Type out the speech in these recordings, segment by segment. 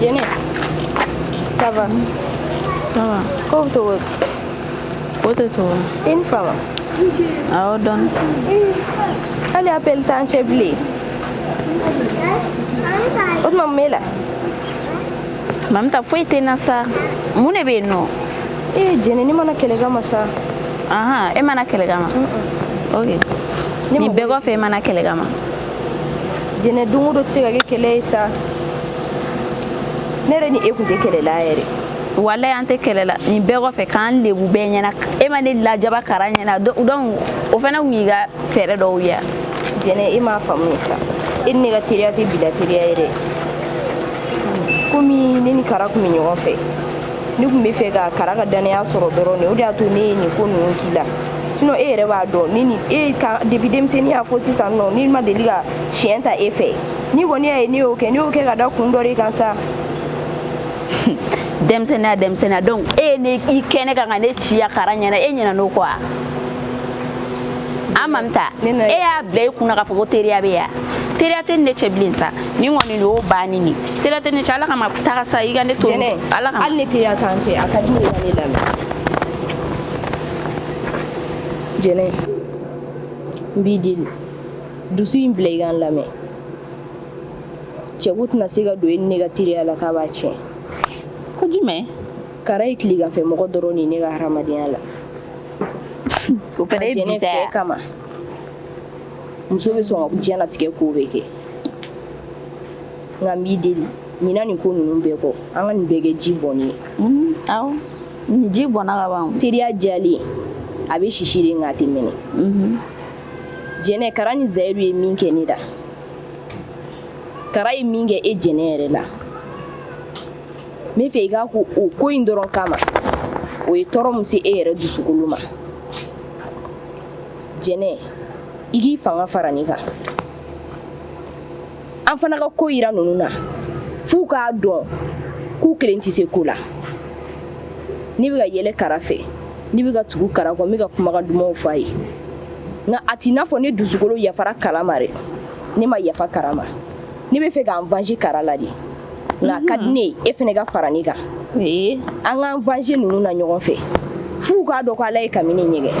Jene, ça va? Ça va. Comment tu vas? Côté toi. Une femme. Ah, donne. Allez, appelle ta chebli. Autre maman là. Mam ta foi te nasa. Mune be no. Jene, ni mana kelega masa. Aha, e mana kelegama. Okay. Ni bego fe mana kelegama. Jene dungu do tsega ke kele sa. Nere ni ekute kele la yere. Wala ante kelela ni bego fe kan lebu be nyana e ma ne la jaba karanya na donc o fana wiga fere do wiya. Jene ima famu sa. Inni ga tiriya te bila tiriya yere. Komi ne ni kara kumi ɲɔgɔn fɛ ni kun bɛ fɛ ka kara ka danaya sɔrɔ dɔrɔn de o de y'a to ne ye nin ko ninnu k'i la sinon e yɛrɛ b'a dɔn ni ni e ka depuis denmisɛnninya fɔ sisan nɔ ni ma deli ka siɲɛ ta e fɛ ni kɔni y'a ye ne y'o kɛ ka da kun dɔ de kan sa. Denmisɛnniya donc e ne i kɛnɛ kan ka ne ci ya kara ɲɛna e ɲɛna n'o kɔ wa a mamita e y'a bila i kunna k'a fɔ ko teriya bɛ yan teriya tɛ ne cɛ bilen sa ni kɔni y'o bannen ni teriya tɛ ne cɛ ala kama taga sa i ka ne to ala kama hali ne teriya t'an cɛ a ka di ne ka ne lamɛn Jɛnɛ n b'i deli dusu in bila i ka n lamɛn cɛko tɛna se ka don e ni ne ka teriya la k'a b'a tiɲɛ ko jumɛn kara ye tileganfɛ mɔgɔ dɔrɔn de ne ka hadamadenya la o fana ye Jɛnɛ fɛ kama muso bɛ sɔn ka diɲɛlatigɛ kow bɛ kɛ nka n b'i deli ɲina nin ko ninnu bɛɛ kɔ an ka nin bɛɛ kɛ ji bɔnni ye awɔ ni ji bɔnna ka ban teriya jalen a bɛ sisi de nka a tɛ mɛnɛ Jɛnɛ kara ni Zayiru ye min kɛ ne la kara ye min kɛ e Jɛnɛ yɛrɛ la n bɛ fɛ i k'a ko o ko in dɔrɔn kama o ye tɔɔrɔ min se e yɛrɛ dusukolo ma Jɛnɛ i k'i fanga fara ne kan an fana ka ko yira ninnu na f'u k'a dɔn k'u kelen tɛ se ko la ne bɛ ka yɛlɛ kara fɛ ne bɛ ka tugu kara kɔ n bɛ ka kumakan dumanw fɔ a ye nka a t'i n'a fɔ ne dusukolo yafara kara ma dɛ ne ma yafa kara ma ne bɛ fɛ k'an vange kara la de nka a ka di ne ye e fana ka fara ne kan an k'an vange ninnu na ɲɔgɔn fɛ f'u k'a dɔn ko ala ye kabini ɲɛgɛn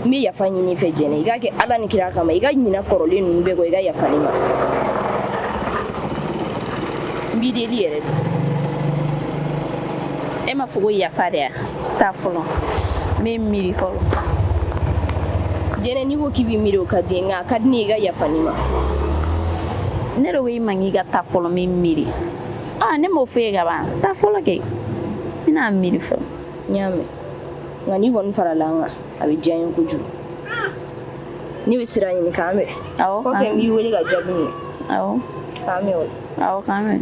n bɛ yafa ɲini fɛ Jɛnɛ i k'a kɛ ala ni kira kama i ka ɲina kɔrɔlen ninnu bɛɛ kɔ i ka yafa ne ma n b'i deli yɛrɛ de e ma fɔ ko yafa de ya taa fɔlɔ n bɛ miiri fɔlɔ Jɛnɛ n'i ko k'i b'i miiri o ka di nka a ka di ne ye i ka yafa ne ma ne de ko i man k'i ka taa fɔlɔ n bɛ miiri ne m'o fɔ e ka ban taa fɔlɔ kɛ n bɛna miiri fɔlɔ n y'a mɛn nka n'i kɔni farala an kan a bɛ diya n ye kojugu ne bɛ sira ɲini k'an bɛn kɔfɛ n b'i wele ka jaabi minɛ k'an bɛn o la awɔ k'an bɛn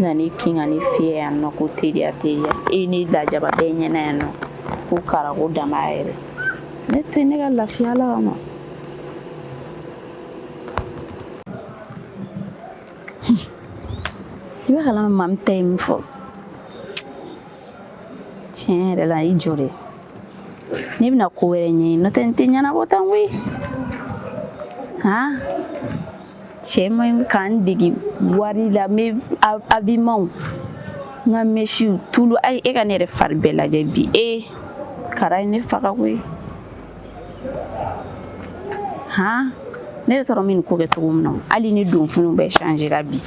nani kinga ni fiyɛ yan nɔ ko teriya e ni lajaba bɛɛ ɲɛna yan nɔ ko kara ko dama yɛrɛ ne to ne ka lafiya la ma i bɛ kalama maa min ta ye min fɔ tiɲɛ yɛrɛ la i jɔ dɛ ne bɛna ko wɛrɛ ɲɛɲini n'o tɛ n tɛ ɲɛnabɔ tan koyi cɛ ma k'an dege wari la n bɛ abimanw n ka mesiw tulu ayi e ka ne yɛrɛ fari bɛɛ lajɛ bi kara ye ne faga koyi ne yɛrɛ tɔɔrɔ min ko kɛ cogo min na hali ni donfiniw bɛɛ changera bi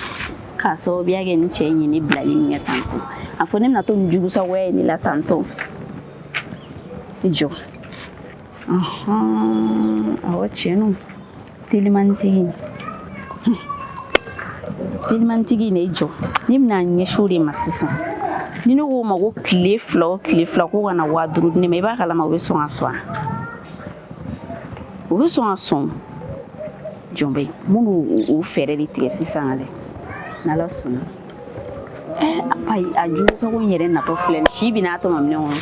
k'a sababuya kɛ ni cɛ in ye ne bilali min kɛ tantɔ a fɔ ne bɛna to nin jugusagoya ye ne la tantɔ i jɔ awɔ tiɲɛ telimantigi ne jɔ ne bɛna ɲɛsin o de ma sisan ni ne ko ma ko tile fila ko ka na 5000 di ne ma i b'a kalama o bɛ sɔn ka sɔn o bɛ sɔn ka sɔn jɔn bɛ minnu o fɛɛrɛ de tigɛ sisan dɛ n'ala sɔnna a jugusago in yɛrɛ natɔ filɛ nin si bɛna a tɔmɔ minɛn kɔnɔ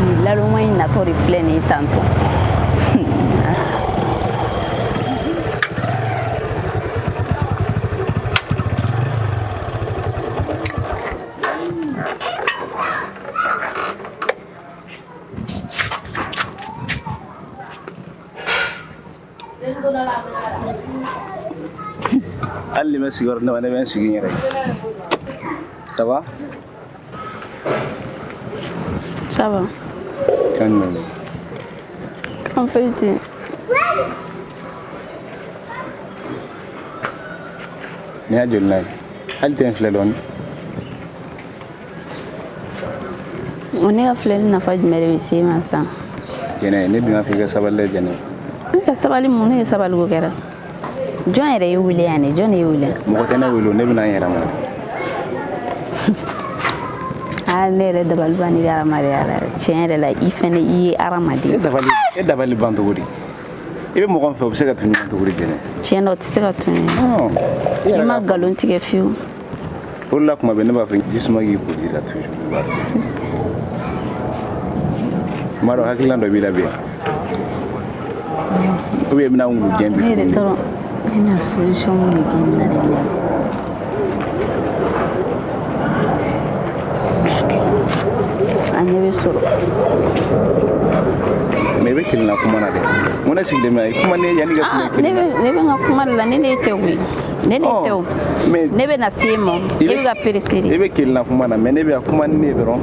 nin laloma in natɔ de filɛ nin ye tantɔ Ali me sigor ne wane ben sigi yere. Ça va? Ça va. Calme. En fait, Ni a jol nay. Ali ten flé don. on est à flèle na fa jumere wisi ma sa. Jene ne dina fi ga saballe jene. Ka sabali mun ne sabali go kera. Jon yɛrɛ ye wuli yani jon ye wuli. Mɔgɔ tɛ ne wele ne bɛna n yɛrɛ ma. Ne yɛrɛ dabali ban ni hadamadenya la tiɲɛ yɛrɛ la i fɛnɛ i ye hadamaden. E dabali ban cogo di? I bɛ mɔgɔ min fɛ o bɛ se ka tunu ɲɔgɔn cogo di jɛnɛ? Tiɲɛ na o tɛ se ka tunu. I ma nkalon tigɛ fiyewu. O de la kuma bɛɛ ne b'a fɔ jisuma k'i koji la toujours. Tuma dɔ hakilina dɔ b'i la bi yan. Ou bien i bɛna wulu gɛn bi Ne yɛrɛ tuguni. tɔrɔ ne na solution mun de kɛ na de la. A ɲɛ bɛ sɔrɔ. Mais i bɛ kelenna kuma na dɛ. Mun ne sigilen bɛ yan? I kuma ne yanni ka kuma Ne bɛ n ka kuma de la ne ne tɛ koyi. Ne ne tɛ o. Mais Ne bɛ na se ma. E bɛ ka peresere. I bɛ kelenna kuma na mais ne bɛ ka kuma ni ne dɔrɔn.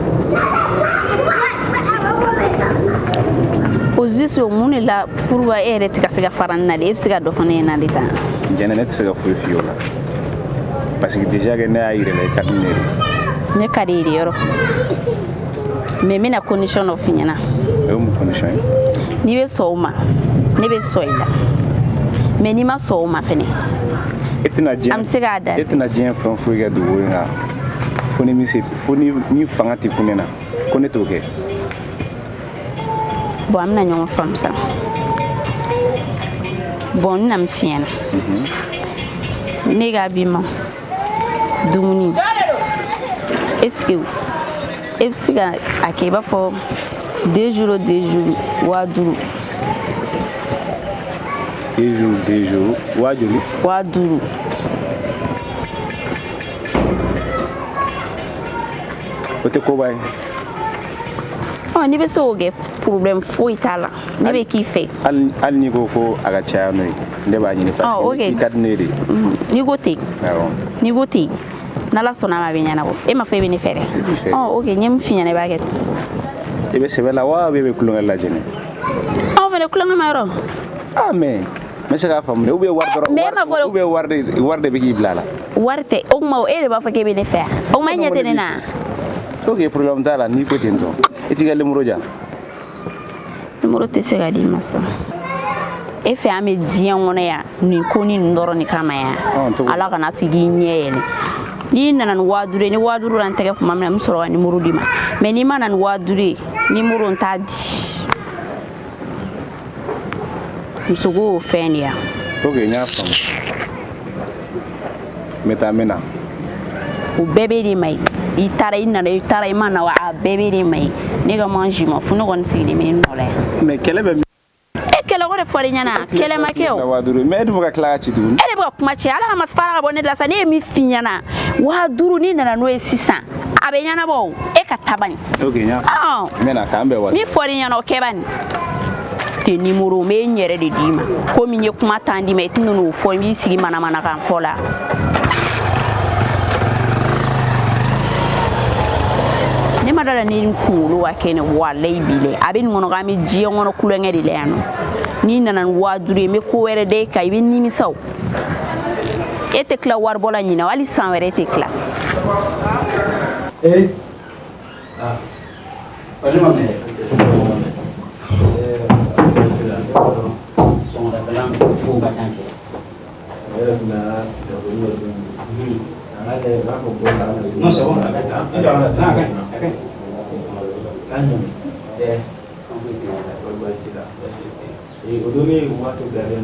Position mun de la pour e yɛrɛ tɛ ka se ka fara n na de e bɛ se ka dɔ fɔ ne ɲɛna de tan. Jɛnɛ ne tɛ se ka foyi f'i ye o la. Parce que déjà que ne y'a yira la i ka di ne de. Ne ka di de yɔrɔ. Mais n bɛna condition dɔ f'i ɲɛna. O ye mun condition ye? N'i bɛ sɔn o ma ne bɛ sɔn i la. Mais n'i ma sɔn o ma fɛnɛ. E tɛna diɲɛ. An bɛ se k'a da. E tɛna diɲɛ fɛn foyi kɛ dugu in kan. Fo ni min se fo ni fanga tɛ kun ne na ko ne t'o kɛ. Bon an bɛna ɲɔgɔn faamu sa. Bon n bɛna min f'i ɲɛna. Ne k'a b'i ma dumuni est-ce que e bɛ se ka a kɛ i b'a fɔ 2 jours 5000. 2 jours waa joli? 5000. O tɛ koba ye. N'i bɛ se k'o kɛ problème foyi t'a la ne bɛ k'i fɛ. Hali n'i ko ko a ka caya n'o ye ne b'a ɲini parce que i ka di ne de ye. N'i ko ten n'i ko ten n'Ala sɔnna a ma a bɛ ɲɛnabɔ e ma fɔ e bɛ ne fɛ dɛ. Ok n ye min f'i ɲɛna i b'a kɛ ten. I bɛ sɛbɛn la wa ou bien i bɛ kulonkɛ la jɛnɛ? Anw fɛnɛ kulonkɛ ma yɔrɔ. Mais n bɛ se k'a faamu dɛ ou bien wari dɔrɔn ou bien wari de bɛ k'i bila a la. Wari tɛ o tuma e de b'a fɔ k'e bɛ ne fɛ yan o ma e ɲɛ tɛ ne na. Ok problème t'a la n'i ko ten tɔ i t'i ka numéro di yan. Numéro tɛ se ka di ma sa. E fɛ an bɛ diɲɛ kɔnɔ yan nin ko ni nin dɔrɔn de kama yan Ala kana to i k'i ɲɛ yɛlɛ. N'i nana ni 5000 ye ni 5000 la n tɛgɛ kuma min na n bɛ sɔrɔ ka numéro di ma mais n'i ma na ni 5000 ye numéro n t'a di. Muso ko o fɛn de yan. Ok n y'a faamu n bɛ taa n bɛ na. O bɛɛ bɛ de ma ye i taara i nana i taara i ma na wa a bɛɛ bɛ de ma ye ne ka manji ma fo ne kɔni sigilen bɛ n nɔ la yan. Mais kɛlɛ bɛ kɛlɛ ko de fɔra i ɲɛna kɛlɛ ma kɛ o. Mais e dun bɛ ka tila ka ci tuguni. E de bɛ ka kuma cɛ Ala ma fara ka bɔ ne la sa ne ye min f'i ɲɛna 5000 n'i nana n'o ye sisan a bɛ ɲɛnabɔ o e ka taa bani. Ok n y'a faamu n bɛ na k'an bɛɛ wari. Min fɔra i ɲɛna o kɛ bani. Te numéro n bɛ n yɛrɛ de d'i ma komi n ye kuma tan d'i ma i tɛna n'o fɔ n b'i sigi manamana kan fɔ la. Ne ma dala ni kunkolo ka kɛ ne walayi bi a bɛ nin kɔnɔ k'an bɛ diɲɛ kɔnɔ kulonkɛ de la yan nɔ n'i nana ni 5000 ye n bɛ ko wɛrɛ da e kan i bɛ nimisa o e tɛ tila waribɔ la ɲinɛ hali san wɛrɛ e tɛ tila. Non, c'est bon. Et au donné, on va tout garder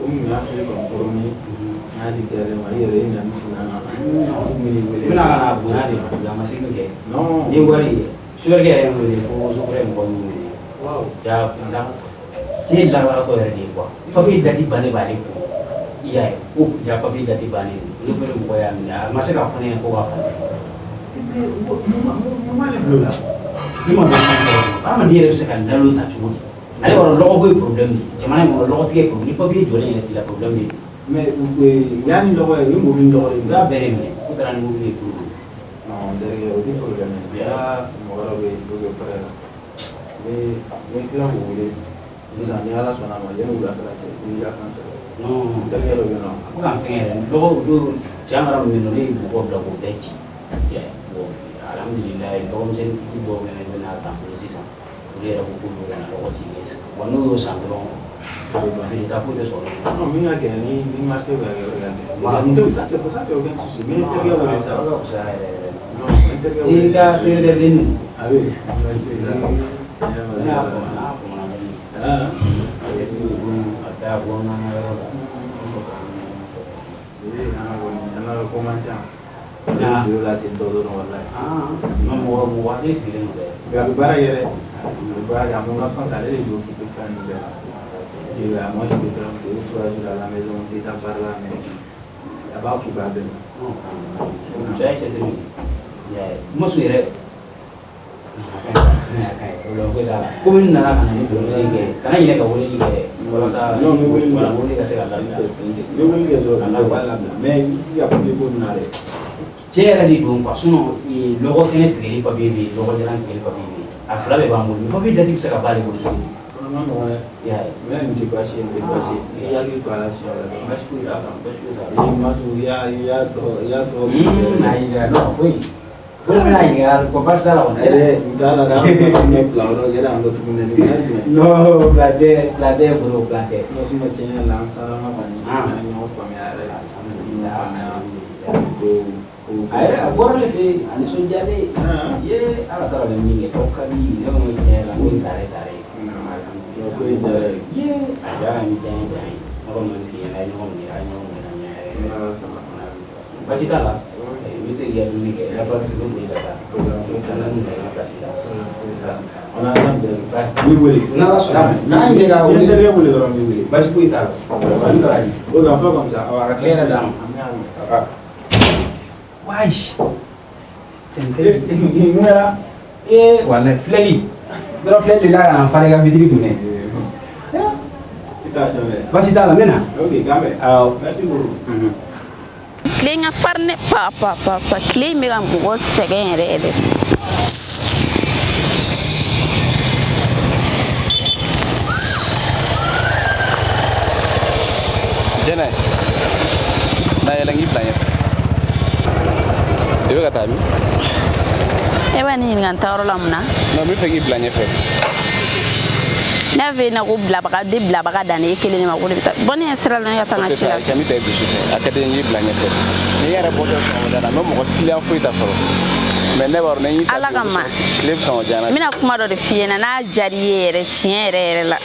ya fi kompromi na di kere ma yere ina na mina kana bunya ni ya masih ke no ni wari sudah ke yang boleh ko sore mo ni wow ja pindah ni la to ya ni ko papi dadi bane bane ko iya ko ja papi dadi bane ni boleh ko ya masih ka fane ko wa mali blula ni ma ba ma dire bisa kan dalu ta chudi ale wala logo ko problem ni jamana mo logo tige ko ni papi jole ni la problem ni mais yani logo yi mo bin logo yi da bere ni ko tan mo ni ko no derrière au problème ya mo wala be do fare mais kila mo wole bisa ni ala sona ma yenu da kala te ni ya kan no derrière au no ko kan fengere logo do jamara mo ni ko da ko dechi ya bo alhamdulillah ko mo sen ki bo me na ta ko sisa dia ko ko na logo ci yes wonu yo sandro ko ni ta ko de so no mi ya que ni marque va a entonces ça c'est pour ça que aucun souci mais derrière au ça no derrière ni ka se de din ah oui ada buona nah yo la tin todo no wallahi no mo wa de si le ga bara yere bara ya mo na fa sale le jo ki pe kan ni là et là moi je peux faire un peu toi je à la maison tu t'en parles là mais là-bas qui va bien saya cek sini ya mo su ire komin nana kana ni do si ke kana yine ka woni ke wala sa no me voulais wala woni ka se Allah me voulais que lo wala mais il y a pas de bon nare cera di dum kwa suno i logo kene tigeli pa bibi logo jalan tigeli pa bibi afla be bamul pa bibi dati bisa ka bale ko non non ya mais on dit pas chez il y a lui pas là chez là mas ku ya kan mas ku ya il m'a dit il y a trop na ida no koi ko na ida ko basta la ona da la me plan no era ando tu ne no la de bro plante no si me tiene lanza ma bani no pa me ara ay agora le fe ani so jale ye ala tara be minge to kabi ne mo ye la ni tare yo ko jare ye ajara ni jani jani no mo ni na no mo ni ra no mo na na sama basi kala mi te ya ni ke ya pa se no ni da ko kana ni na basi da ona sambe basi ni wele na la so na ni ga ni te wele ro ni wele basi ku ita ko ni ra ni o ga fa comme ça awara claire dam wai Mira, wala fleli doro fleli la kan fare ga vidiri tune kita chame. basi dala mena Ok, gambe. Merci beaucoup. Klenga farne pa kle mi gam go segen rede Jene na yelangi plan yef dewe kata mi e bani ngan tawro lamna no mi fegi plan yef na ve na go bla baka dane kele ni ma go bita boni esra na ya tanga chila kami te bisu akade ngi plan yef ni yara bodo so dana no mo client fu ita foro mais ne war ni ala kama clip so jana mina kuma do de fiena na jariere chiere la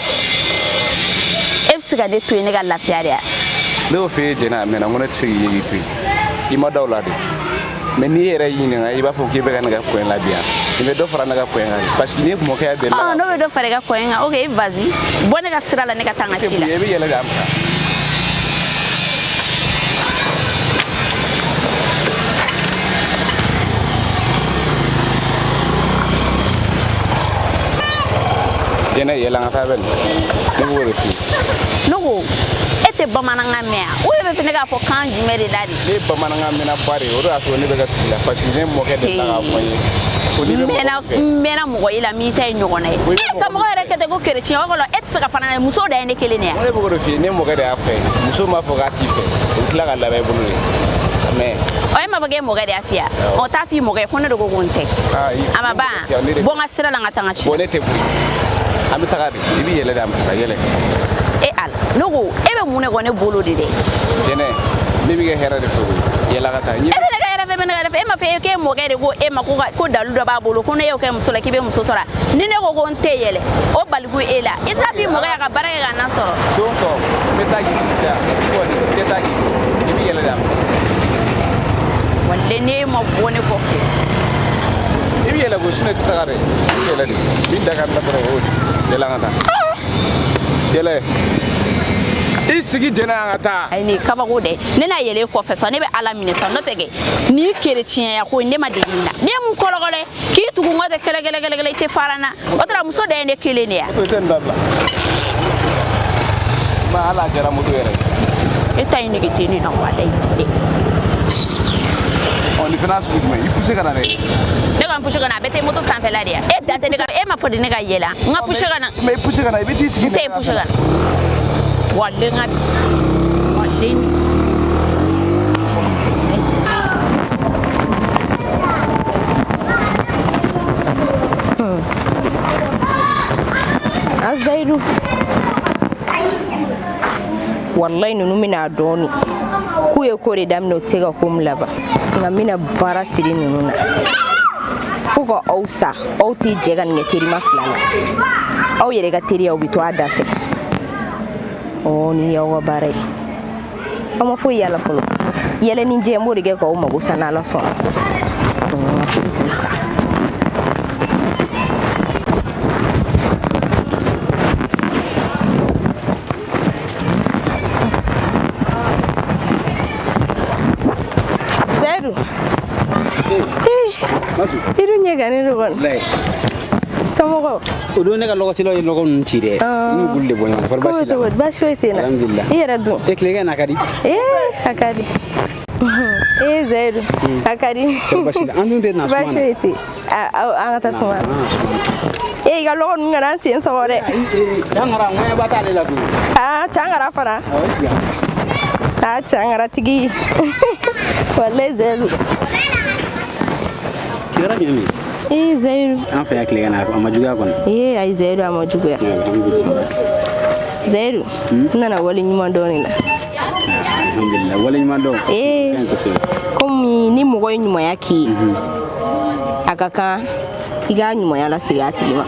efsiga de tuene ga lafiaria do fe jena mena ngona tsigi yi tu ima dawla de mais ni yere yini nga iba fo ke be kan ga ko en la bien ibe do fara na ga ko en parce que ni mo kaya de la no do fare ga ko en okay vas-y bone ga sira la ne ga tanga chila ye be yele ga am jena yela nga fa ben ne wo re fi no ete bamananga mea o be fene ga fo kan jumere dadi ni bamananga mena bare o do aso ne be ga tula parce que ne mo ke de la ga ko ye ko ni mena mo ila mi tay nyogona e ka mo re ke de go kere chi o lo et saka fana muso da ne kele ne o ne bo ro fi ne mo ga de afa muso ma fo ga ti fe o tla ga la ba bulu mais o ma bage mo ga de afia o ta fi mo ga ko ne do go gonte ama ba bo nga sira la ngata ngachi bonete buri ami tagadi ibi yele dam ta yele e al nogo ebe mune go ne bolo de jene bibi ga hera de fugu yela gata ni ebe ga hera fe bena ga fe ma fe ke mo ga de go e ma ko dalu do ba bolo ko ne yo ke muso la kibe muso sora ni ne ko gon te yele o balgu ela ita fi mo ga ga bara ga na soro donc metagi ta ko ni tetagi ni yele da walle ne mo bone ko ni yele go sune tagare yele ni bin daga na bro o de la ngata yele isigi jena ngata ai ni kaba go de ne na yele ko fe so ne be ala minisa no tege ni chrétien ya ko ne ma de na ne mu ko logole ki tu ko ngode kele te farana otra muso de ne kele ne ya to ten dabla ma ala jara mutu yere eta ini gite ni na wala ite on fina su me ipuse kana ne kan pushe kana bete moto san fela dia e date ne e ma fodi ne ga yela nga pushe kana me pushe kana ibiti sigi te pushe kana walle nga walle azairu wallahi nunu mina doni ku ye ko de damno tega ko mlaba ngamina bara siri nunu na fuko ousa outi jega ni teri maflana au yere ga teri au bitu adafe o ni yawa bare ama fo yala folo yele ni je mo de ga ko magusa na la so fusa iru nyega ne ron lay samogo odo ne ga lokaci lo logo ncire ni gulle boy man far basila ko ba shoyte na alhamdulillah yera du tekle na kadi akadi zero akadi far basila andun de na ba shoyte angata suma ga logo ngana sen sore changara ngoya batale la du changara fara changara tigi wallahi zero kira nyami zairu afa ya kile na amajuga kon ai zairu amajuga zairu nana wali nyuma doni la alhamdulillah wali nyuma do komi ni mugo nyuma yake akaka iga nyuma yala sigati lima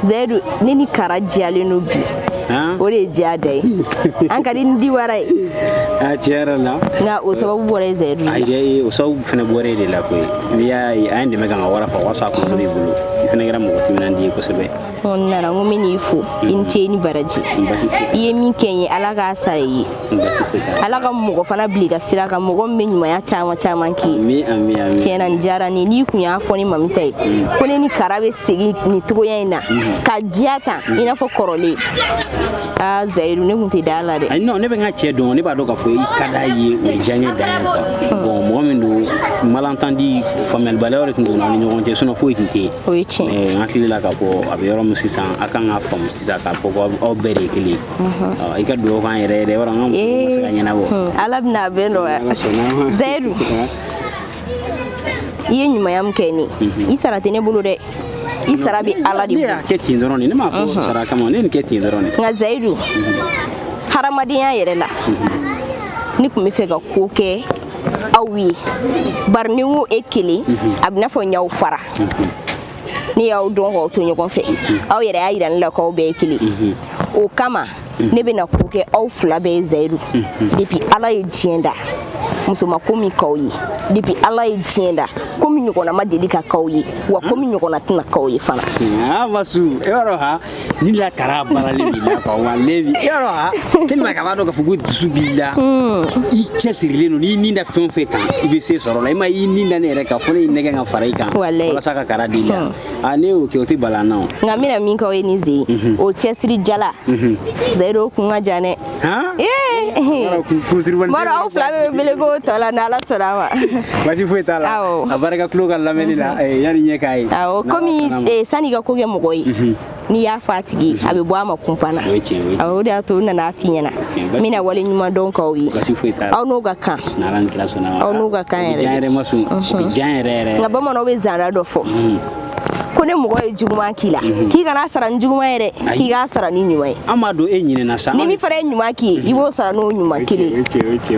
zairu nini karaji alino bi ore jadai an kadi ndi warai tiara la nga o sababu bore zairu ai o sababu fene bore de la ko ya ai ndi mega wara fa wasa ko do bulu fene gram ko timina ndi ko sebe on nana ngomini fu inte ni baraji ye min kenye alaga sarayi alaga mugo fana bliga siraka mugo menyuma ya chama ki mi tiena njara ni kunya foni mamitai ko ni karabe sigi ni tugo yana ka jiata ina fo korole zairu ne kunte dala de ai no ne be nga che don ne ba do ka fo kada ye o janye da bon mo min do malentendu famel baleur ko no ni ngonte sono fo itinte o yichi ngakili la ka ko abiyoro musisa akanga fam sisa ka ko o bere kili ika do kan yere wara ngam musika nyana bo alabna beno zairu ye nyuma ya mkeni isara tene bulu de isara bi ala di ya ke tindoroni ne ma ko sara kama ne ke tindoroni nga zairu haramadiya yere la ni kuma fega koke awi barni wo ekili abna fo nyaw fara ni yaw don ho to nyogon fe aw yere ayira la ko be ekili o kama ne be na koke aw fula be zairu depuis ala ye jienda musoma komi kawyi depuis ala ye jienda komi nyogona madelika kawyi wa komi nyogona tuna kawyi fana masu ero ha ni la karabara lebi la ko wa lebi ero ha kin ma ka ba do ka fugu subila I chesiri no ni nda fon fe kan ibe se soro la ma yi ninda ne re ka fone ne ga fara kan wala saka karadila ane o ke o ti bala na ngamina min ka we ni zi o chesiri jala zairo ku ngajane mara au flabe belego tola na la sorama basi fu etala abaraka kloga la melila yani nyekai komi sani ga koge mugoi ni ya fatigi abe bwa makumpana awo da to na afinyana mina wale nyuma don kawi aw no ga kan na ran kila sona aw no ga kan yere masu janere ngaba mo no be zara do fo ko ko ne mɔgɔ ye juguman k'i la k'i kana sara ni juguman ye dɛ k'i k'a sara ni ɲuman ye an m'a dɔn e ɲinɛna sa ni min fana ye ɲuman k'i ye i b'o sara n'o ɲuman kelen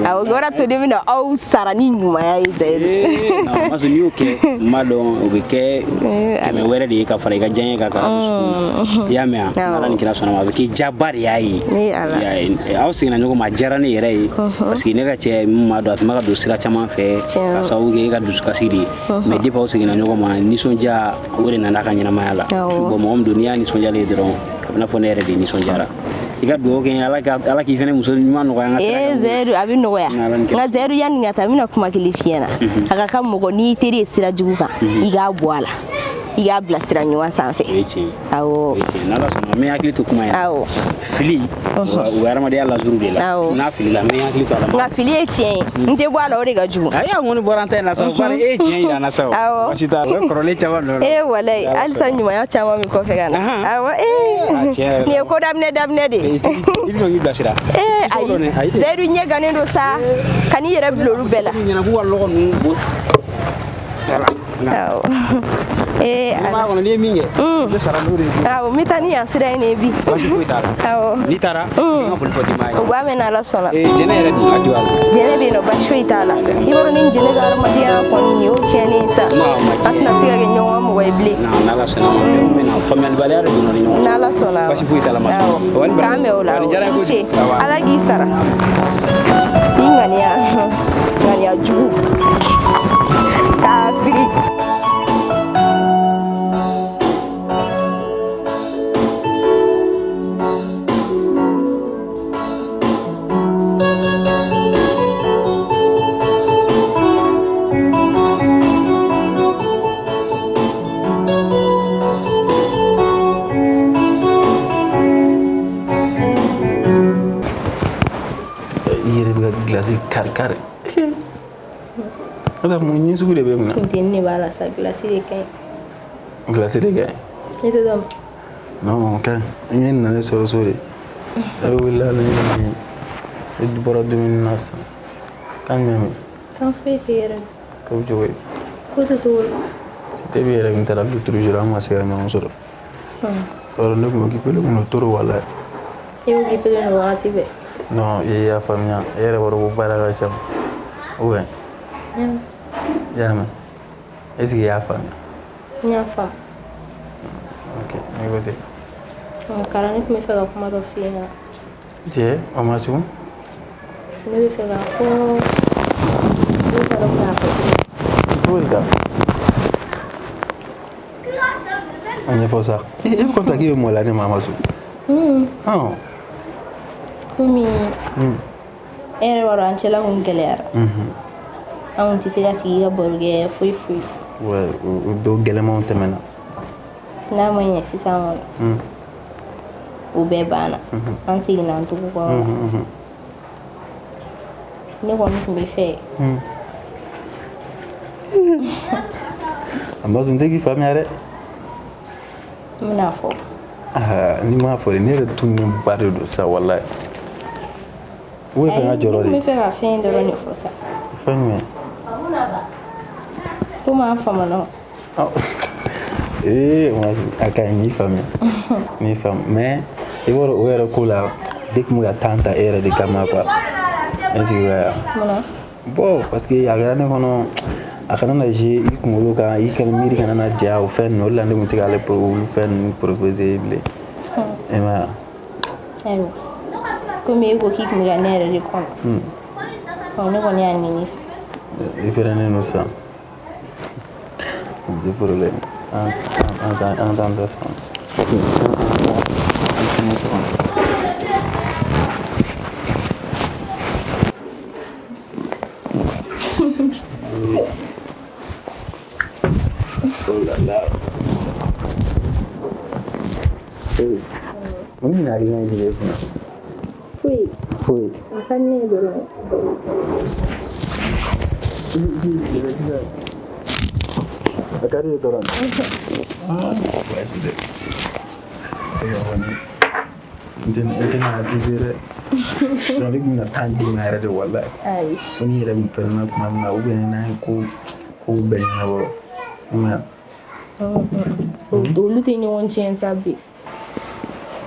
awɔ o yɔrɔ to de bɛna aw sara ni ɲumanya ye Zayiru parce que n'i y'o kɛ n b'a dɔn o bɛ kɛ kɛmɛ wɛrɛ de ye ka fara i ka diɲɛ kan i y'a mɛn wa ala ni kira sɔnna ma a bɛ kɛ jaba de y'a ye aw seginna ɲɔgɔn ma a diyara ne yɛrɛ ye parce que ne ka cɛ min m'a dɔn a tun bɛ ka don sira caman fɛ ka sababu kɛ e ka dusukasi de ye mais depuis aw seginna ɲɔgɔn ma nisɔndiya o de nana a ka ɲɛnamaya la bon mɔgɔ min don n'i y'a nisɔndiyalen ye dɔrɔn a bɛ n'a fɔ ne yɛrɛ de nisɔndiyara i ka dugawu kɛ ala k'i fɛnɛ muso ɲuman nɔgɔya n ka sira Zayiru a bɛ nɔgɔya nka Zayiru yanni ka taa n bɛna kuma kelen f'i ɲɛna a ka kan mɔgɔ n'i teri ye sira jugu kan i k'a bɔ a la i k'a bila sira ɲuman sanfɛ awɔ n'ala sɔnna n bɛ hakili to kuma in na fili o bɛ adamadenya lasuru de la n'a filila n bɛ hakili to a la nka fili ye tiɲɛ ye n tɛ bɔ a la o de ka jugu ayi an kɔni bɔra an ta in na sa bari e ye tiɲɛ yira an na sa o baasi t'a la o ye kɔrɔlen caman dɔ la walayi halisa ɲumanya caman bɛ kɔfɛ ka na awɔ nin ye ko daminɛ de ye i bɛ k'i bilasira ayi Zayiru ɲɛ gannen don sa ka n'i yɛrɛ bila olu bɛɛ la ɲɛna k'u ka lɔgɔ ninnu awɔ m'a kɔnɔ n'i ye min kɛ n bɛ sara n'o de ye awɔ n bɛ taa ni yan sira in de bi baasi foyi t'a la awɔ n'i taara n ka foli fɔ denbaya ye o b'a mɛn n'ala sɔnna jɛnɛ yɛrɛ dun a diwala jɛnɛ bɛ yen nɔ baasi foyi t'a la i b'a dɔn ni jɛnɛ ka hadamadenya kɔni nin y'o tiɲɛnen sa an tɛna se ka kɛ ɲɔgɔn mɔgɔ ye bilen n'ala sɔnna ma n bɛna faamuyalibaliya de donna ni ɲɔgɔn cɛ n'ala sɔnna baasi foyi t'a la ma k'an bɛn o la ce ala k'i sara i ŋaniya jugu k'a firi kari ala mun ɲin sugu de bɛ mun na funteni de b'a la sa gilasi de ka ɲi gilasi de ka ɲi i tɛ dɔn non ka n ye nana sɔrɔ so de e wulila ne ye e bɔra dumuni na sisan kan jumɛn min kan foyi tɛ yɛrɛ ko cogo ye ko tɛ cogo la te bɛ yɛrɛ min taara duturu jour an ma se ka ɲɔgɔn sɔrɔ alors ne tun bɛ occupé kun don toro wala e occupé don wagati bɛɛ non e y'a faamuya e yɛrɛ b'a dɔn ko baara ka ca ou bien i y'a mɛn est ce que i y'a faamuya n y'a faamu ok ne ko ten kalan ne tun bɛ fɛ ka kuma dɔ f'i ɲɛna cɛ o ma tugun ne bɛ fɛ k'a fɔ ne t'a dɔn bɛna fɔ cogo di ta a ɲɛfɔ sa e bɛ kɔnta k'i bɛ mɔgɔ la ne maa ma so komi e yɛrɛ b'a dɔn an cɛla kun gɛlɛyara an kun tɛ se ka sigi ka baro kɛ foyi foyi o don gɛlɛmanw tɛmɛna n'a ma ɲɛ sisan kɔni o bɛɛ banna an seginna an tugu kɔrɔ la ne kɔni tun bɛ fɛ a ma sɔn tɛ k'i faamuya dɛ n bɛna fɔ ni m'a fɔ de ne yɛrɛ tun ni ba de don sa walayi o ye fɛn ka jɔrɔ de ne bɛ fɛ ka fɛn dɔrɔn de fɔ sa fɛn jumɛn ko m'a faamu a ka ɲi n'i faamuya n'i faamu mais i b'a dɔn o yɛrɛ ko la de tun bɛ ka temps ta e yɛrɛ de kama quoi est ce que i y'a bon parce que a kɛra ne kɔnɔ a kana na jouer i kunkolo kan i kana miiri kana na ja o fɛn ninnu o de la ne tun tɛ k'ale olu fɛn ninnu proposer bilen e ma ye ayiwa komi e ko k'i tun bɛ ka ne yɛrɛ de kɔnɔ ne kɔni y'a ɲini i fɛrɛnen don sisan pas de problème en tant que ça oh là là on n'a rien dit oui akan ne dulu akari itu orang sudah ini nanti sih soalnya guna tanding ada de wala ini ada pernah mana uben naik ku banyak apa olu tɛ ɲɔgɔn tiɲɛ sa bi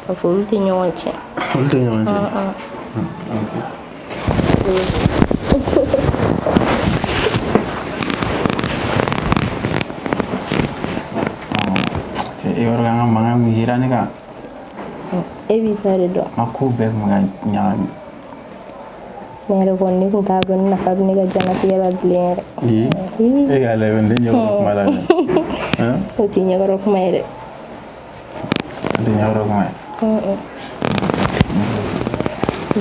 a fɔ olu tɛ ɲɔgɔn tiɲɛ olu tɛ ɲɔgɔn tiɲɛ e yɔrɔ kan ka mankan min yira ne kan e b'i ta de dɔn ma ko bɛɛ kun ka ɲagami ne yɛrɛ kɔni ne tun t'a dɔn ne nafa bɛ ne ka diɲɛlatigɛ la bilen yɛrɛ e k'a lajɛ ne ɲɛkɔrɔ kuma la dɛ o tɛ ɲɛkɔrɔ kuma ye dɛ o tɛ ɲɛkɔrɔ kuma ye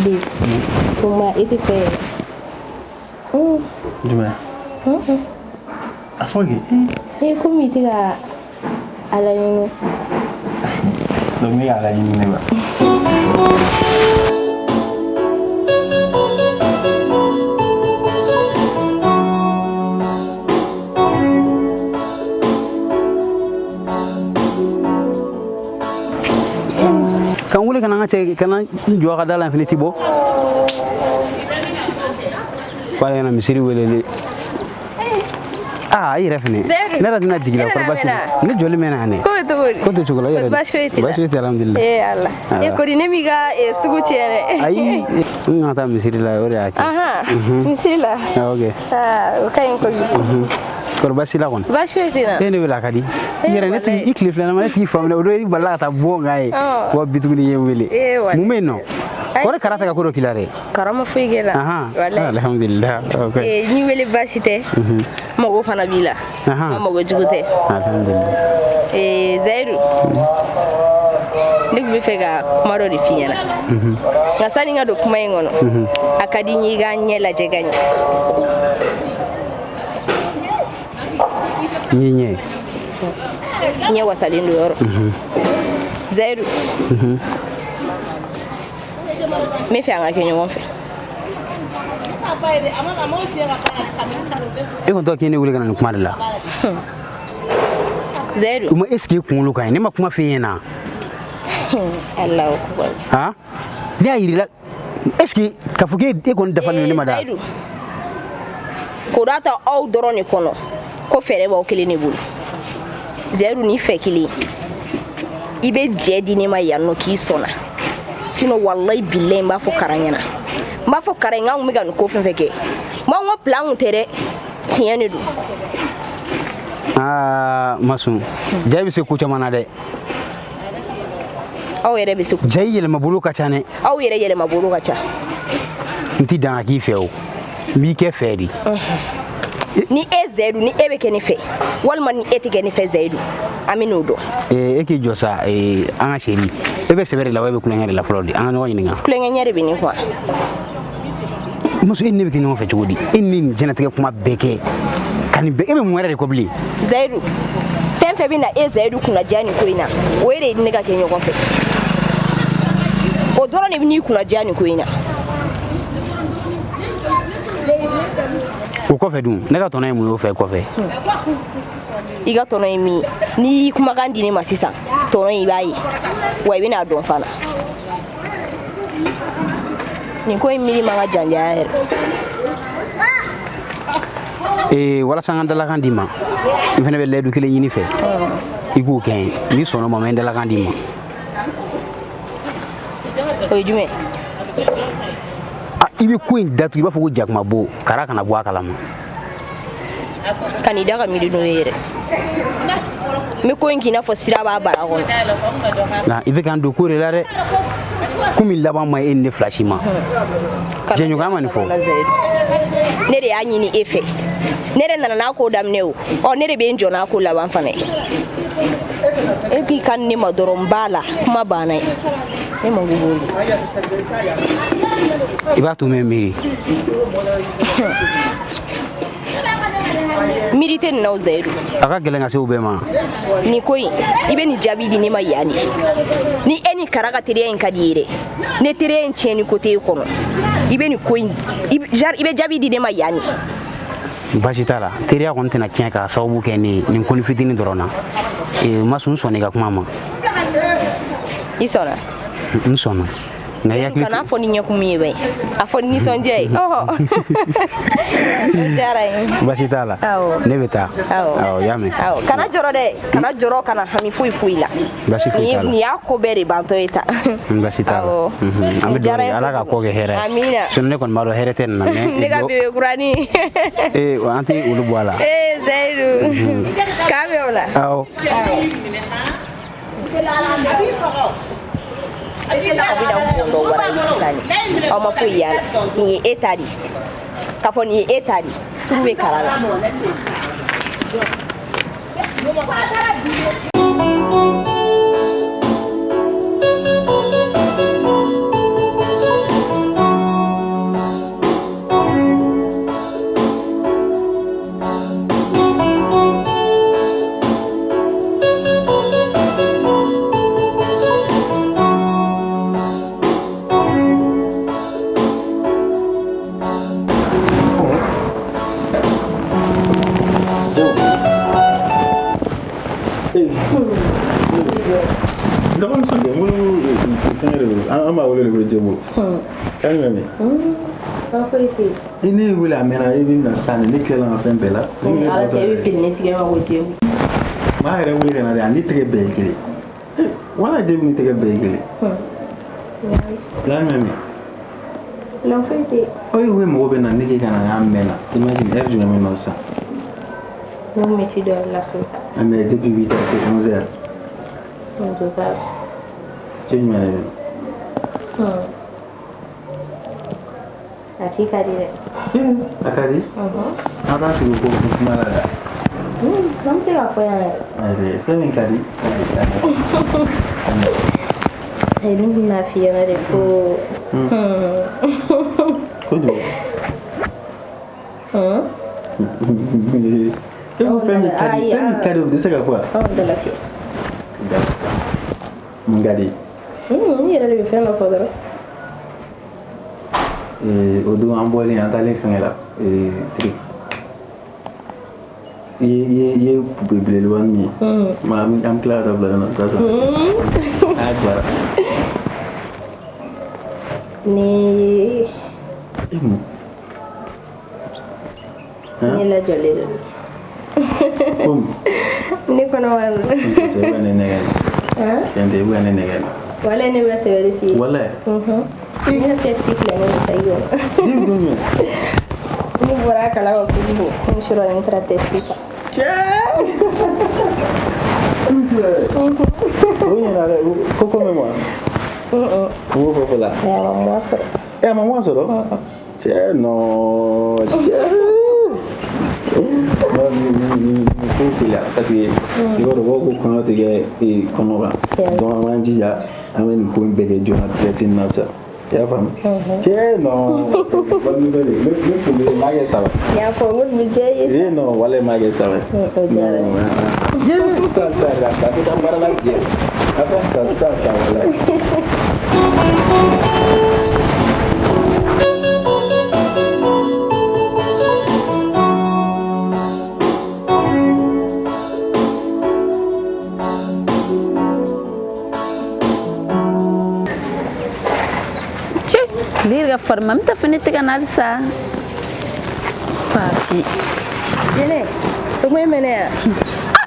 bi kuma e tɛ fɛ yɛrɛ jumɛn a fɔ kɛ komi i tɛ ka a laɲini donc ne k'a laɲini ne ba kan wuli kana cɛ kana jɔ ka da la fini ti bɔ k'ale kana misiri welele i yɛrɛ fɛnɛ ne yɛrɛ tɛna jigin la kɔrɔ basi ne jɔli mɛnna yan dɛ ko tɛ cogo la yɛrɛ basi foyi tɛ alhamdulilayi ala e kɔni ne b'i ka sugu tiɲɛ dɛ ayi n ka taa misiri la o de y'a kɛ misiri la ok o ka ɲi kojugu kɔrɔ basi la kɔni basi foyi tɛ na e ne wele a ka di n yɛrɛ ne tɛ i tile filanan ne t'i faamuya o don i balila ka taa bɔ n kan ye wa bi tuguni i ye n wele mun bɛ yen nɔ o de kara tɛ ka ko dɔ k'i la dɛ karama foyi kɛ la alhamdulilayi ni wele basi tɛ mago fana b'i la nka mago jugu tɛ alhamdulilayi Zayiru ne tun bɛ fɛ ka kuma dɔ de f'i ɲɛna nka sani n ka don kuma in kɔnɔ a ka di n ye i ka ɲɛ lajɛ ka ɲɛ ɲɛ wasalen don yɔrɔ Zayiru n bɛ fɛ an ka kɛ ɲɔgɔn fɛ e ko tɔ k'i ne wele ka na nin kuma de la Zayiru o ma est-ce que i kunkolo ka ɲi ne ma kuma f'i ɲɛna Allahu akbar ne y'a yir'i la est-ce que k'a fɔ k'e kɔni dafalen don ne ma da Zayiru ko d'a ta aw dɔrɔn de kɔnɔ ko fɛɛrɛ b'aw kelen de bolo Zayiru ni fɛ kelen i bɛ jɛ di ne ma yan nɔ k'i sɔnna sinon wallahi billahi n b'a fɔ Kara ɲɛna n b'a fɔ Kara n k'an kun bɛ ka nin ko fɛn fɛn kɛ n ko plan kun tɛ dɛ tiɲɛ de don Masun jɛ bɛ se ko caman na dɛ aw yɛrɛ bɛ se jɛ yɛlɛma bolo ka ca dɛ aw yɛrɛ yɛlɛma bolo ka ca n tɛ dan ka k'i fɛ o n b'i kɛ fɛ de ni e Zayiru ni e bɛ kɛ ne fɛ walima ni e tɛ kɛ ne fɛ Zayiru an bɛ n'o dɔn e k'i jɔ sa an ka seri e bɛ sɛbɛn de la wa e bɛ kulonkɛ de la fɔlɔ de an ka ɲɔgɔn ɲininka kulonkɛ de bɛ ne kuwa muso e ni ne bɛ kɛ ɲɔgɔn fɛ cogo di e ni nin diɲɛlatigɛ kuma bɛɛ kɛ ka nin bɛɛ e bɛ mun wɛrɛ de kɔ bilen Zayiru fɛn fɛn bɛ na e Zayiru kunna diya nin ko in na o ye de ne ka kɛ ɲɔgɔn fɛ o dɔrɔn de bɛ n'i kunna diya nin ko in na o kɔfɛ dun ne ka tɔnɔ ye mun y'o fɛ kɔfɛ i ka tɔnɔ ye min ye n'i y'i kumakan di ne ma sisan tɔnɔ i b'a ye wa i bɛna dɔn fana nin ko in miiri man ka janjaya yɛrɛ walasa n ka dalakan d'i ma n fana bɛ layidu kelen ɲini fɛ i k'o kɛ n ye n'i sɔnna o ma n bɛ dalakan d'i ma o ye jumɛn i bɛ ko in datugu i b'a fɔ ko jakumabo Kara kana bɔ a kalama ka n'i da ka miiri n'o ye yɛrɛ n bɛ ko in k'i n'a fɔ sira b'a bara kɔnɔ i bɛ k'an don ko de la dɛ komi laban ma e ni ne fila si ma jɛɲɔgɔnya ma nin fɔ ne de y'a ɲini e fɛ ne de nana n'a ko daminɛ o ne de bɛ n jɔ n'a ko laban fana ye e k'i ka ne ma dɔrɔn n b'a la kuma banna ye ne ma gugu i b'a to mɛ miiri miiri tɛ nin na o Zayiru a ka gɛlɛn ka se o bɛɛ ma nin ko in i bɛ nin jaabi di ne ma yan de ni e ni Kara ka teriya in ka di ye dɛ ne teriya in tiɲɛni ko t'e kɔnɔ i bɛ nin ko in i bɛ jaabi di ne ma yan de baasi t'a la teriya kɔni tɛna tiɲɛ ka sababu kɛ nin koni fitinin dɔrɔn na Masun sɔnna i ka kuma ma i sɔnna n sɔnna na yakli kana fo ni nyakum yebe afo ni sonje oh jaray basitala ne beta aw yame kana joro de kana joro kana hani fuyi la basitala ni yako bere banto eta basitala ambe do ala ka ko ge here amina sunne kon maro herete na me ne ga be kurani anti ulu bwala zairu kame ola aw abida mpondo wara yisani aw ma fuyi yala ni etadi kafo ni etadi tuwe karala ama wole le jebo kan meme ini wala mena ibi na sane ni kela na pembela ala tewi pinne tige ma wote ma ere wole kana ya ni tige beigele wala jebo ni tige beigele kan meme la fete oyi we mo be na ni ke kana ya mena imagine erju me no sa no me ti do la sosa ame depuis 8h et 11h on do ça tu me Achika dire. Akari? Ada tu ko kumala da. Kam se ga foya. Ade, femi kadi. Ai ni na fiya na de ko. Ko do. Femi kadi de se ga quoi? De la fiya. Mungadi. Ni era de fema fodoro. Odu amboli antale fengela tri ye bibele wani ma am clara da bla na ta agora ni la jolere ni kono wala se wani nega kende wani nega wala ne ba se wala fi wala ni testique la ni sayo ni bora kala ko kubo ni shiro ni tra testique oye na koko memo wo ko la ya mama soro che no ni kila kasi yoro wo ko no te e kono ba don manji ya amen ko mbege jona tretin na sa ya fam che no bani bani le ko le mage sawa ya ko mun mi je ye no wale mage sawa ye ta ta bara la ye apa sa wala Liga forma muita finita canalisa. Parti. Dene. To me mene.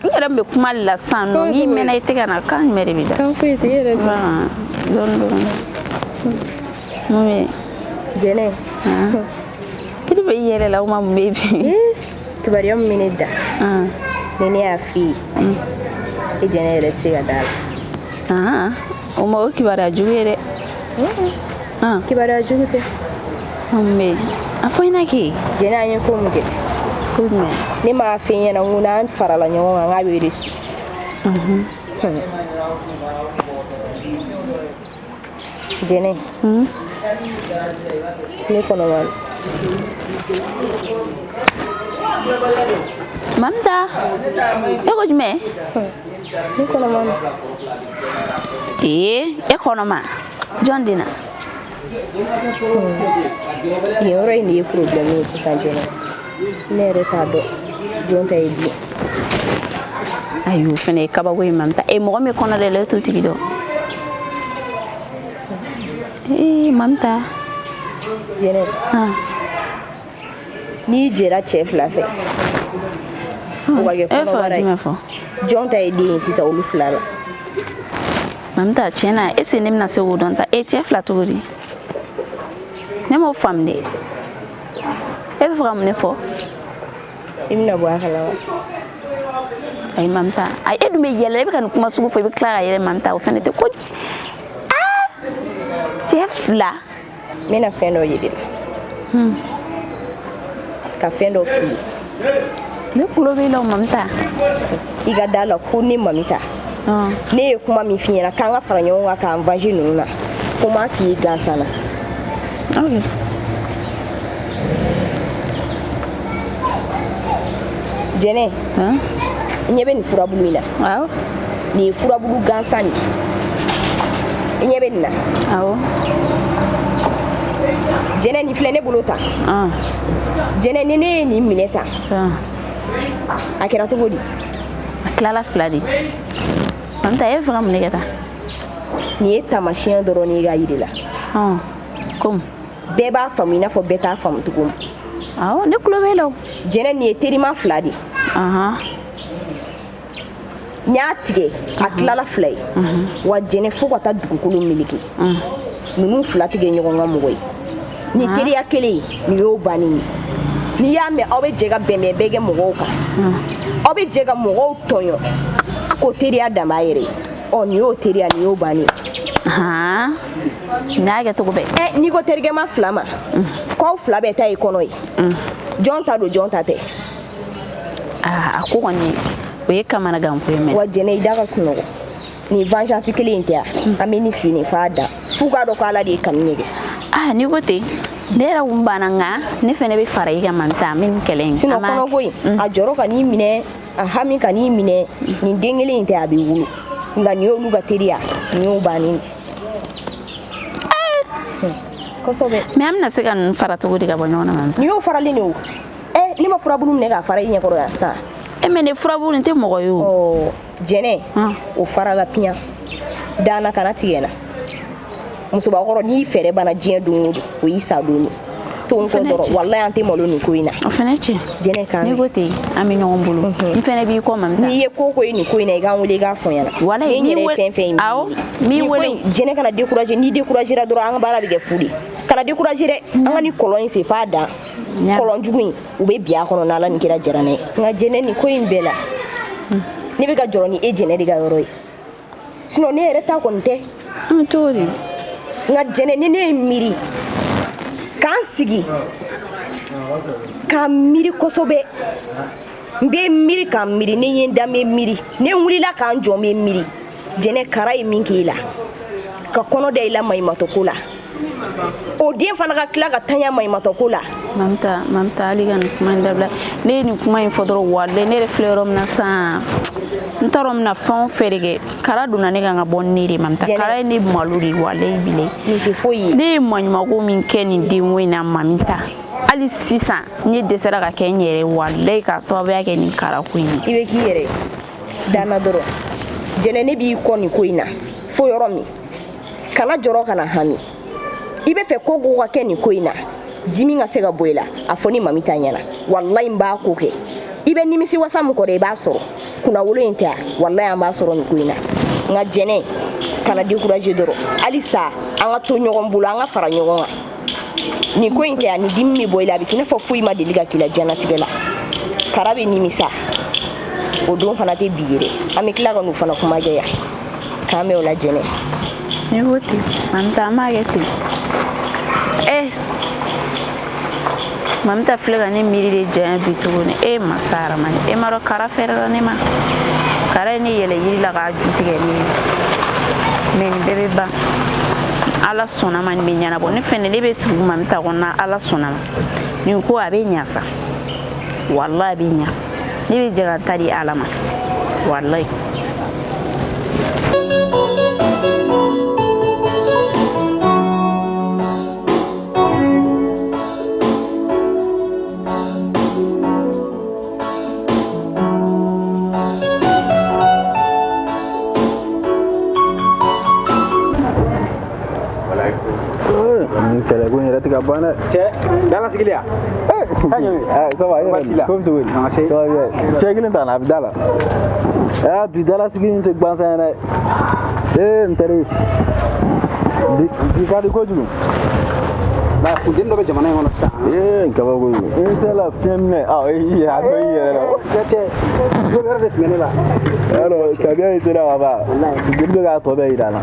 Ngara be kuma la sanu ni mena ite kana kan mere bida. Kan fu ite yere. Don. Mami. Dene. Kidi be yere la uma baby. Kibariyo minida. Nene afi. E dene yere tsiga dal. Uma o kibara juwere. Kibara jugute. Mami. Afoina ki. Dene anyo ko muje. Kume. Ni ma afi yana nguna farala nyonga ngabe resi. Dene. Ni kono wal. Mamda. Ego jume. Ni kono mama. E kono ma. John Dina. Yoro ni problem ni sisa Dene. Ne retado. Jonta ebi. Ayu fene kaba go mamta. E mo me kono de le to tigido. Mamta. Jɛnɛ n'i jɛra cɛ fila fɛ o ka kɛ kɔnɔbara ye jɔn ta ye den ye sisan olu fila la. Mamta tiɲɛna est ce que ne bɛna se k'o dɔn ta cɛ fila cogo di ne m'o faamu dɛ e bɛ fɛ ka mun ne fɔ i bɛna bɔ a kalama. ayi Mamta ayi e dun bɛ yɛlɛ e bɛ ka nin kuma sugu fɔ i bɛ tila ka yɛlɛ Mamta o fana tɛ ko cɛ fila. n bɛna fɛn dɔ yir'i la ka fɛn dɔ f'i ye. ne tulo b'i la o Mamta. i ka da la ko ne Mamita ne ye kuma min f'i ɲɛna k'an ka fara ɲɔgɔn kan k'an vange ninnu na ko n m'a f'i ye gansan na. ok Jɛnɛ i ɲɛ bɛ nin furabulu in na awɔ nin ye furabulu gansan de ye i ɲɛ bɛ nin na awɔ Jɛnɛ nin filɛ ne bolo tan Jɛnɛ ni ne ye nin minɛ tan a kɛra cogo di a tilala fila de Mamta e bɛ fɛ ka mun ne kɛ tan nin ye taamasiyɛn dɔrɔn de ye k'a yir'i la comme bɛɛ b'a faamu i n'a fɔ bɛɛ t'a faamu cogo min. awɔ ne tulo b'e la o Jɛnɛ nin ye terima fila de ye n y'a tigɛ a tilala fila ye wa Jɛnɛ fo ka taa dugukolo meleke ninnu fila tɛ kɛ ɲɔgɔn ka mɔgɔ ye nin teriya kelen nin y'o bannen ye n'i y'a mɛn aw bɛ jɛ ka bɛnbɛn bɛɛ kɛ mɔgɔw kan aw bɛ jɛ ka mɔgɔw tɔɲɔ ko teriya dan b'a yɛrɛ ye nin y'o teriya nin y'o bannen ye. n'a kɛ cogo bɛɛ n'i ko terikɛma fila ma k'aw fila bɛɛ ta ye kɔnɔ ye jɔn ta don jɔn ta tɛ. a ko kɔni o ye kamanagan ko ye mɛ wa Jɛnɛ i da ka sunɔgɔ nin vengeance kelen in tɛ yan an bɛ nin si nin f'a da f'u k'a dɔn ko Ala de ye kanu ɲɛgɛn. n'i ko ten ne yɛrɛ kun banna nka ne fɛnɛ bɛ fara i kan Mamta an bɛ nin kɛlɛ in sinon kɔnɔko in a jɔrɔ ka n'i minɛ a hami ka n'i minɛ nin den kelen in tɛ a bɛ wolo nka nin y'olu ka teriya nin y'o bannen ye. kosɛbɛ. mɛ an bɛna se ka ninnu fara cogo di ka bɔ ɲɔgɔn na Mamta nin y'o faralen de o ne ma furabulu minɛ k'a fara i ɲɛkɔrɔ yan sisan. mɛ ne furabulu nin tɛ mɔgɔ ye o. Jɛnɛ o farala piyan daana kana tigɛ na musobakɔrɔ n'i fɛrɛ bana diɲɛ don o don o y'i sa don ye to n kɔ dɔrɔn walayi an tɛ malo nin ko in na. o fɛnɛ tiɲɛ Jɛnɛ kan n'i ko ten an bɛ ɲɔgɔn bolo n fɛnɛ b'i kɔ Mamta n'i ye ko ko ye nin ko in na i k'an wele i k'a fɔ n ɲɛna walayi ne yɛrɛ ye fɛn fɛn ye n'i wele Jɛnɛ kana décourager n'i découragera dɔrɔn an ka baara bɛ kɛ fu de kana décourager dɛ an ka nin kɔlɔn in sen f'a dan kɔlɔn jugu in u bɛ bi a kɔnɔ n'Ala nin kɛra jara n'a ye nka Jɛnɛ nin ko in bɛɛ la ne bɛ ka jɔrɔ ni e Jɛnɛ de ka yɔrɔ ye sinon ne yɛrɛ ta kɔni tɛ. cogo di nka Jɛnɛ ni ne ye miiri k'an sigi k'an miiri kosɛbɛ n bɛ miiri k'an miiri ne ye n da n bɛ miiri ne wulila k'an jɔ n bɛ miiri Jɛnɛ kara ye min k'i la ka kɔnɔ da i la maɲumatɔ ko la o den fana ka tila ka taɲa maɲumatɔ ko la. Mamta hali ka nin kuma in dabila ne ye nin kuma in fɔ dɔrɔn walayi ne yɛrɛ filɛ yɔrɔ min na sisan n t'a dɔn n bɛna fɛn o fɛn de kɛ kara donna ne kan ka bɔ ne de Mamta kara ye ne malo de walayi bilen nin tɛ foyi ye ne ye maɲumako min kɛ nin den in na Mamta hali sisan n ye dɛsɛra ka kɛ n yɛrɛ walayi ka sababuya kɛ nin kara ko in ye. i bɛ k'i yɛrɛ danna dɔrɔn Jɛnɛ ne b'i kɔ nin ko in na fo yɔrɔ min kana jɔrɔ kana hami i bɛ fɛ ko ka kɛ nin ko in na dimi ka se ka bɔ i la a fɔ ni Mamita ɲɛna walayi n b'a ko kɛ i bɛ nimisi wasa min kɔrɔ i b'a sɔrɔ kunnawolo in tɛ walayi an b'a sɔrɔ nin ko in na nka Jɛnɛ kana décourager dɔrɔn halisa an ka to ɲɔgɔn bolo an ka fara ɲɔgɔn kan nin ko in tɛ ni dimi bɛ bɔ i la a bɛ k'i n'a fɔ foyi ma deli ka k'i la diɲɛlatigɛ la kara bɛ nimisa o don fana tɛ bi ye dɛ an bɛ tila ka n'u fana kuma kɛ yan k'an bɛ o la Jɛnɛ. n'i ko ten Mamta an b'a kɛ ten Mamta filɛ ka ne miiri de janya bi tuguni masa Aramani m'a dɔn kara fɛrɛla ne ma kara ye ne yɛlɛ yiri la k'a ju tigɛ ne ye mɛ nin bɛɛ bɛ ban Ala sɔnna ma nin bɛ ɲɛnabɔ ne fɛnɛ ne bɛ tugu Mamta kɔ na Ala sɔnna ma nin ko a bɛ ɲa sa walayi a bɛ ɲa ne bɛ jɛ ka ta di Ala ma walayi. yɛrɛ ko n yɛrɛ tɛ ka ban dɛ. cɛ dala sigili yan. ça va yɛrɛ comme cogo di. ça va bien siɲɛ kelen ta na a bɛ da la. bi dala sigi in tɛ gansan ye dɛ. n teri bi ka di kojugu. ba funteni dɔ bɛ jamana in kɔnɔ sisan. kabako ye. i tɛ la fiɲɛ minɛ a dɔn i yɛrɛ la. jate dɔ wɛrɛ de tun bɛ ne la. alors samiya in sera ka ban. funteni bɛ k'a tɔ bɛɛ yira n na.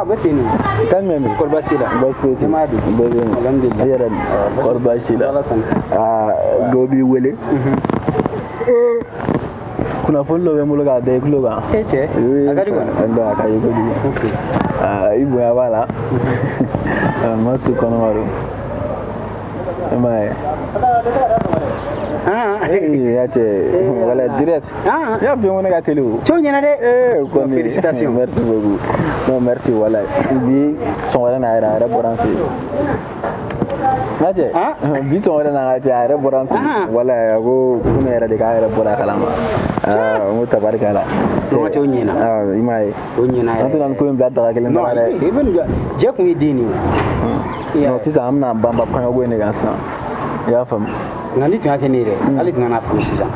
o bɛ ten de. kan jumɛn min. kɔri baasi la. baasi foyi tɛ. jama don. bɛɛ bɛ yen. alhamdulilah. i yɛrɛ dun. kɔri baasi la. dɔw b'i wele. kunnafoni dɔ bɛ n bolo k'a da i tulo kan. cɛ a ka di kɔni. a ka ye kojugu. i bonya b'a la. ma su kɔnɔma don. i m'a ye. ya cɛ wala direct. n y'a f'i ye ko ne ka teli o. cɛw ɲɛna dɛ. kɔni félicitations. merci beaucoup. non merci wala bi sɔn wɛrɛ n'a yɛrɛ a yɛrɛ bɔra n fɛ yen. n'a cɛ bi sɔn wɛrɛ n'a ka cɛ a yɛrɛ bɔra n fɛ yen. wala a ko ne yɛrɛ de k'a yɛrɛ bɔra a kalama. n ko tabarika la. cɛw ɲɛna. i m'a ye. o ɲɛna yɛrɛ. an tɛna nin ko in bila daga kelen na dɛ. jɛ kun ye den nin ye. non sisan an bɛna banba kɔɲɔko in de kan sisan. i y'a faamu. nka ni tun y'a kɛ ne yɛrɛ hali tun kana furu sisan.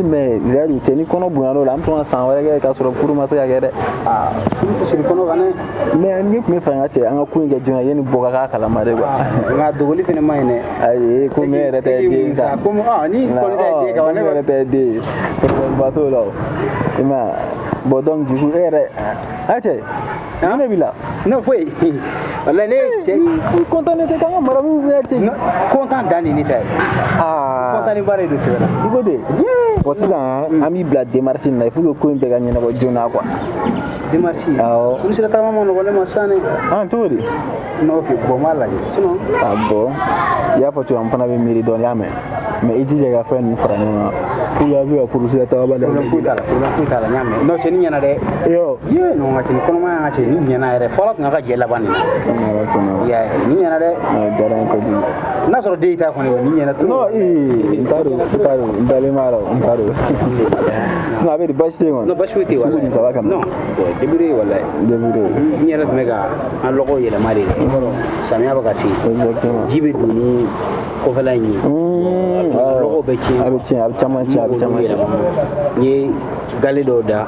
mais zɛri cɛ ni kɔnɔ bonyana o la an bɛ sɔn ka san wɛrɛ kɛ k'a sɔrɔ furu ma se ka kɛ dɛ. furu tɛ siri kɔnɔ kan dɛ. mais ne tun bɛ fɛ n ka cɛ an ka ko in kɛ joona yanni bɔ ka k'a kalama de quoi. nka dogoli fana ma ɲi dɛ. ayi ko ne yɛrɛ tɛ den sa. ni kɔni tɛ den ka ban ne yɛrɛ tɛ den ye problème t'o la o. i m'a ye bon donc du coup e yɛrɛ a cɛ mun de b'i la. non foyi walayi ne cɛ. i content tɛ k'an ka mara min filɛ cɛ. content dan de ne ta ye. content ni baara de don sɛbɛn la. i ko ten. bon sisan an b'i bila démarche in na il faut que ko in bɛɛ ka ɲɛnabɔ joona quoi. démarche. awɔ. olu sera taama ma nɔgɔn ne ma sisan dɛ. cogo di. non ok bon n b'a lajɛ sinon. bon i y'a fɔ cogo min fana bɛ miiri dɔɔnin y'a mɛn mais i jija ka fɛn ninnu fara ɲɔgɔn kan pour que a bɛ ka furu sira taaba la. problème foyi t'a la problème foyi t'a la n y'a mɛn. non cɛ ni ɲɛna dɛ. ye non nka cɛ ni kɔnɔmaya y'an ka cɛ ni ɲɛna yɛrɛ fɔlɔ tun ka jɛ laban nin na. i y'a ye ni ɲɛna dɛ. diyara n ye kojugu. n'a sɔrɔ den t'a kɔni ni ɲɛna. non n t'a dɔn n dalen b'a la n t'a dɔn. sinon a bɛ di baasi tɛ yen kɔni. non baasi foyi tɛ yen walayi. saba kama. non débrouillé walayi. débrouillé. n yɛrɛ tun bɛ ka an lɔgɔw yɛlɛma de dɛ. samiya bɛ ka se. exactement. ji bɛ don ni kɔfɛla in ye. lɔgɔw bɛ tiɲɛ. a bɛ tiɲɛ a bɛ caman tiɲɛ a bɛ caman tiɲɛ. n ye gale dɔw da.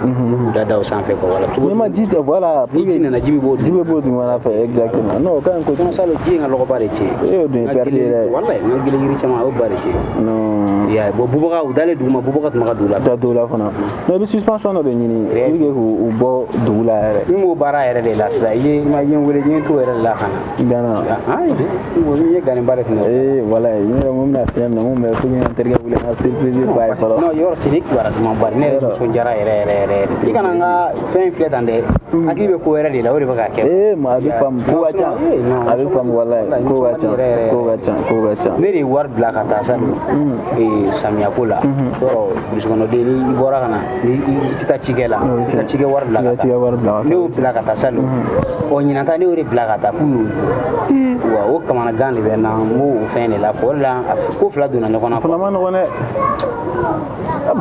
da o sanfɛ quoi wala. n'i ma ji tɛ voilà. ni ji nana ji bɛ bɔ. ji bɛ bɔ dugumana fɛ exactement. non o ka ɲi kojugu. salo ji ye n ka lɔgɔba de cɛ. e y'o dun perte yɛrɛ. walayi n ka gele yiri caman o y'o ba de cɛ. non. i y'a ye bon bubaga u dalen dugu ma bubaga tun bɛ ka don o la. da don o la fana. non i bɛ suspension dɔ de ɲini pour que k'u bɔ dugu la yɛrɛ. n b'o baara yɛrɛ de la sisan i ye n wele n ye t'o yɛrɛ de la ka na. bɛnna. n ye ganniba de tun ye. walayi n yɛrɛ mun bɛna fiɲɛ minɛ mun bɛ fo n terikɛ wele n ka surprise ba ye fɔlɔ. non yɔrɔ tɛ ne kibaruya duman ba ne yɛrɛ nisɔndiyara yɛrɛ yɛrɛ i kana n ka fɛn in filɛ tan dɛ hakili bɛ ko wɛrɛ de la o de bɛ ka kɛ. ma a bɛ faamu ko ka ca a bɛ faamu walayi ko ka ca ko ka ca ko ka ca. ne de ye wari bila ka taa salo samiya ko la yɔrɔ burusi kɔnɔden n'i bɔra ka na i tɛ taa cikɛ la i tɛ taa cikɛ wari bila ka taa ne y'o bila ka taa salo ɲinan ta ne y'o de bila ka taa k'u y'o wa o kamanagan de bɛ n na n b'o fɛn de la o de la ko fila donna ɲɔgɔn na. fana ma nɔgɔn dɛ.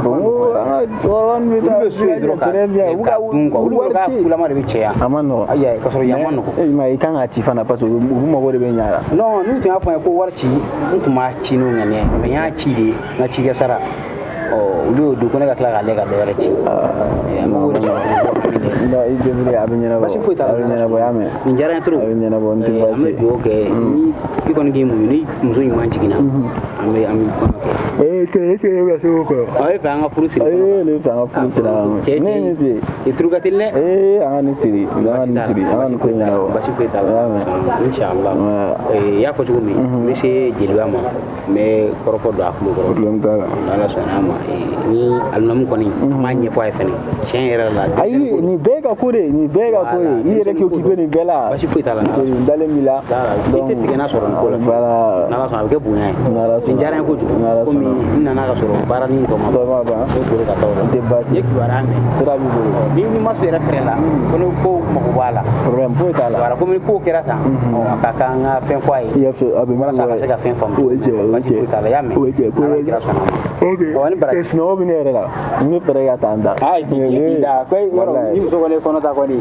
bon an ka cɛkɔrɔba ninnu bɛ taa olu bɛ so yen dɔrɔn ka dun quoi olu ka kulama de bɛ cɛ yan. a ma nɔgɔn. ayi ka sɔrɔ yan ma nɔgɔn. i kan ka ci fana parce que u mago de bɛ ɲa la. non n'u tun y'a fɔ n ye ko wari ci n tun b'a ci n'o ŋaniya ye mais n y'a ci de n ka cikɛ sara olu y'o don ko ne ka tila k'ale ka dɔ wɛrɛ ci. non i débrouillé a bɛ ɲɛnabɔ basi foyi t'a la a bɛ ɲɛnabɔ y'a mɛn. nin diyara n ye trop a bɛ ɲɛnabɔ n tɛ baasi. an bɛ dugawu kɛ ni i kɔni k'i muɲu ni muso ɲuman jiginna an bɛ kuma kɛ. e bɛ ka se o kɔrɔ. e fɛ an ka furu siri. ne fɛ an ka furu siri cɛ ne ye nin f'i ye. turu ka teli dɛ. an ka nin siri an ka nin siri an ka nin ko ɲɛnabɔ. basi foyi t'a la inshallah i y'a fɔ cogo min n bɛ se jeliba ma n bɛ kɔrɔfɔ don a tulo kɔrɔ. problème t'a la. ala sɔnna a ma ni alimamu kɔni an b'a ɲɛfɔ a ye fɛnɛ tiɲɛ yɛrɛ la. ayi nin bɛɛ ka ko de nin bɛɛ ka ko ye i yɛrɛ k'i occupé nin bɛɛ la. basi foyi t'a la n dalen b'i la. i tɛ tigɛ n'a sɔrɔ nin ko la. voilà n'ala sɔnna a bɛ kɛ bonya ye. n'ala sɔnna nin diyara n ye kojugu komi n nana ka sɔrɔ baara ni tɔ ma ban o bolo ka taa o la tɛ baasi ye kibaruya mɛn sira b'i bolo ni ma so yɛrɛ fɛrɛ la ko ni ko mago b'a la problème foyi t'a la voilà komi ni ko kɛra tan a ka kan n ka fɛn fɔ a ye a bɛ walasa a ka se ka fɛn faamu baasi foyi t'a la i y'a mɛn ala kira sɔnna ma ni bara sunɔgɔ bɛ ne yɛrɛ la n bɛ fɛɛrɛ ka taa n da da ko yɔrɔ ni muso kɔni ye kɔnɔ ta kɔni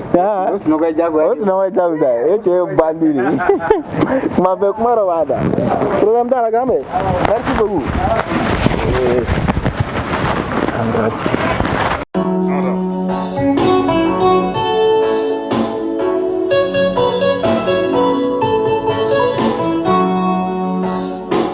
o sunɔgɔ ye jagoya o sunɔgɔ ye jagoya e cɛ ye bandi de kuma bɛɛ kuma dɔ b'a da problème t'a la kan mɛn merci beaucoup